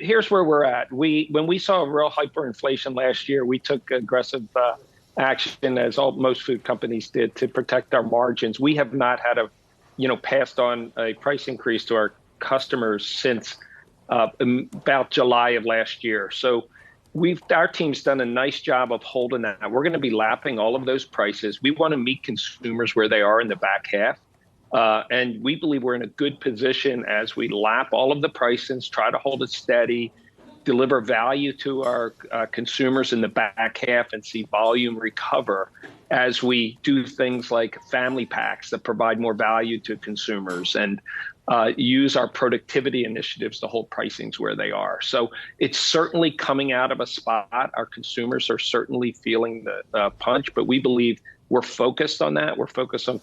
here's where we're at. When we saw real hyperinflation last year, we took aggressive action, as most food companies did, to protect our margins. We have not had passed on a price increase to our customers since about July of last year. So our team's done a nice job of holding that. We're going to be lapping all of those prices. We want to meet consumers where they are in the back half. And we believe we're in a good position as we lap all of the prices, try to hold it steady, deliver value to our consumers in the back half, and see volume recover as we do things like family packs that provide more value to consumers, and use our productivity initiatives to hold pricings where they are. So it's certainly coming out of a spot. Our consumers are certainly feeling the punch, but we believe we're focused on that. We're focused on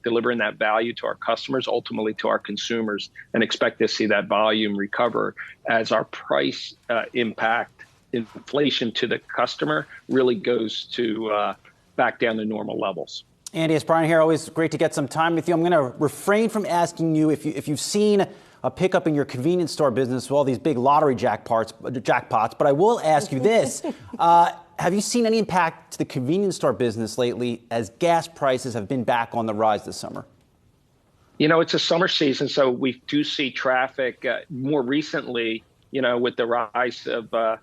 delivering that value to our customers, ultimately to our consumers, and expect to see that volume recover as our price impact inflation to the customer really goes to back down to normal levels. Andy, it's Brian here. Always great to get some time with you. I'm going to refrain from asking you if you've seen a pickup in your convenience store business with all these big lottery jackpots, but I will ask you this. Have you seen any impact to the convenience store business lately as gas prices have been back on the rise this summer? It's a summer season, so we do see traffic more recently, with the rise of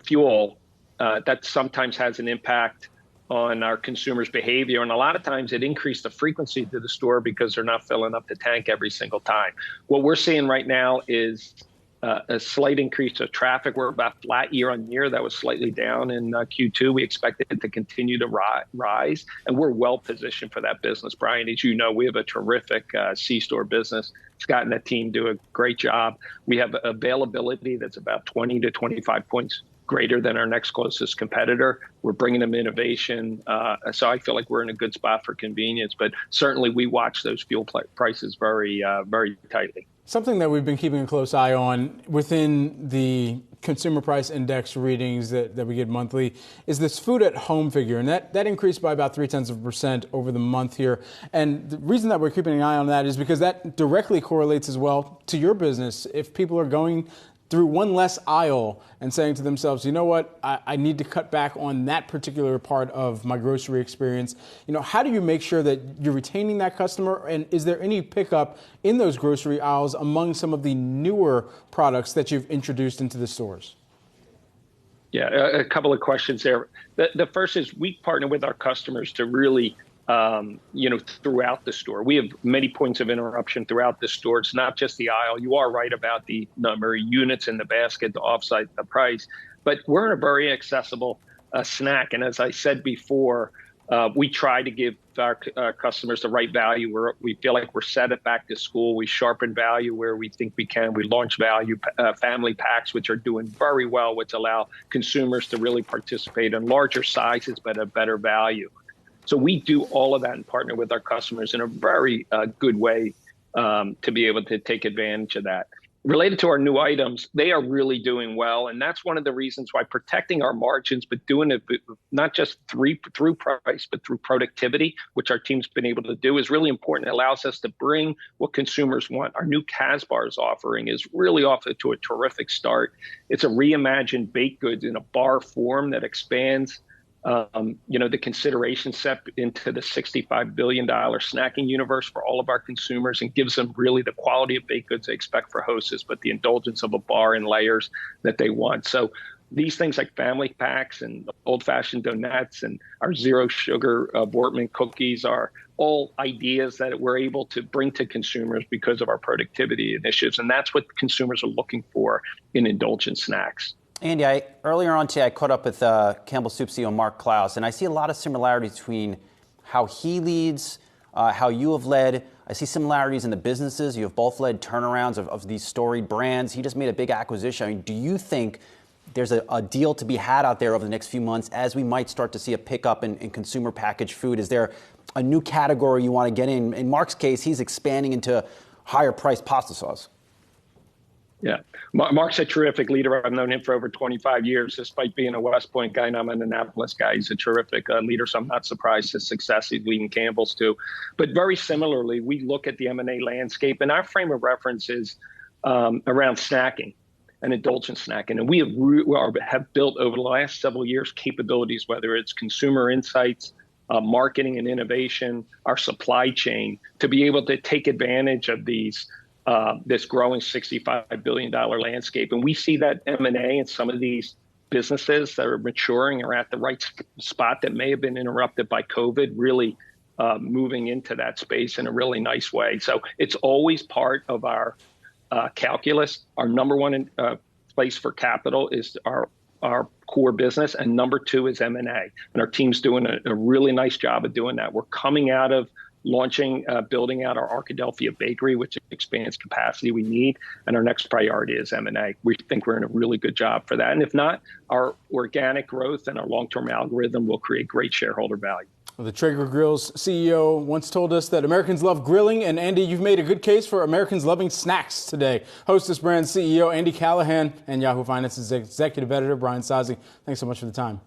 fuel, that sometimes has an impact on our consumers' behavior. And a lot of times it increased the frequency to the store because they're not filling up the tank every single time. What we're seeing right now is a slight increase of traffic. We're about flat year on year. That was slightly down in Q2. We expect it to continue to rise, and we're well positioned for that business. Brian, as you know, we have a terrific C-store business. Scott and the team do a great job. We have availability that's about 20 to 25 points greater than our next closest competitor. We're bringing them innovation. So I feel like we're in a good spot for convenience, but certainly we watch those fuel prices very, very tightly. Something that we've been keeping a close eye on within the consumer price index readings that we get monthly is this food at home figure. And that increased by about 0.3% over the month here. And the reason that we're keeping an eye on that is because that directly correlates as well to your business. If people are going through one less aisle and saying to themselves, you know what, I need to cut back on that particular part of my grocery experience. How do you make sure that you're retaining that customer? And is there any pickup in those grocery aisles among some of the newer products that you've introduced into the stores? Yeah, a couple of questions there. The first is we partner with our customers to really throughout the store. We have many points of interruption throughout the store. It's not just the aisle. You are right about the number of units in the basket to offset the price, but we're in a very accessible snack. And as I said before, we try to give our customers the right value. We feel like we're set it back to school. We sharpen value where we think we can. We launch value family packs, which are doing very well, which allow consumers to really participate in larger sizes, but a better value. So we do all of that and partner with our customers in a very good way to be able to take advantage of that. Related to our new items, they are really doing well. And that's one of the reasons why protecting our margins, but doing it not just through price, but through productivity, which our team's been able to do, is really important. It allows us to bring what consumers want. Our new Casbars offering is really off to a terrific start. It's a reimagined baked goods in a bar form that expands the consideration set into the $65 billion snacking universe for all of our consumers, and gives them really the quality of baked goods they expect for Hostess, but the indulgence of a bar and layers that they want. So these things like family packs and old-fashioned donuts and our zero sugar Bortman cookies are all ideas that we're able to bring to consumers because of our productivity initiatives. And that's what consumers are looking for in indulgent snacks. Andy, earlier on today, I caught up with Campbell Soup CEO Mark Klaus, and I see a lot of similarities between how he leads, how you have led. I see similarities in the businesses. You have both led turnarounds of these storied brands. He just made a big acquisition. I mean, do you think there's a deal to be had out there over the next few months as we might start to see a pickup in consumer packaged food? Is there a new category you want to get in? In Mark's case, he's expanding into higher priced pasta sauce. Yeah, Mark's a terrific leader. I've known him for over 25 years, despite being a West Point guy and I'm an Annapolis guy. He's a terrific leader, so I'm not surprised his success. He's leading Campbell's too. But very similarly, we look at the M&A landscape, and our frame of reference is around snacking. and indulgent snacking. And we have built over the last several years capabilities, whether it's consumer insights, marketing and innovation, our supply chain, to be able to take advantage of this growing $65 billion landscape. And we see that M&A and some of these businesses that are maturing are at the right spot that may have been interrupted by COVID, really moving into that space in a really nice way. So it's always part of our calculus. Our number one place for capital is our core business, and number two is M&A. And our team's doing a really nice job of doing that. We're coming out of building out our Arkadelphia bakery, which expands capacity we need. And our next priority is M&A. We think we're in a really good job for that. And if not, our organic growth and our long-term algorithm will create great shareholder value. Well, the Traeger Grill's CEO once told us that Americans love grilling. And Andy, you've made a good case for Americans loving snacks today. Hostess Brands CEO Andy Callahan and Yahoo Finance's executive editor Brian Sozzi, thanks so much for the time.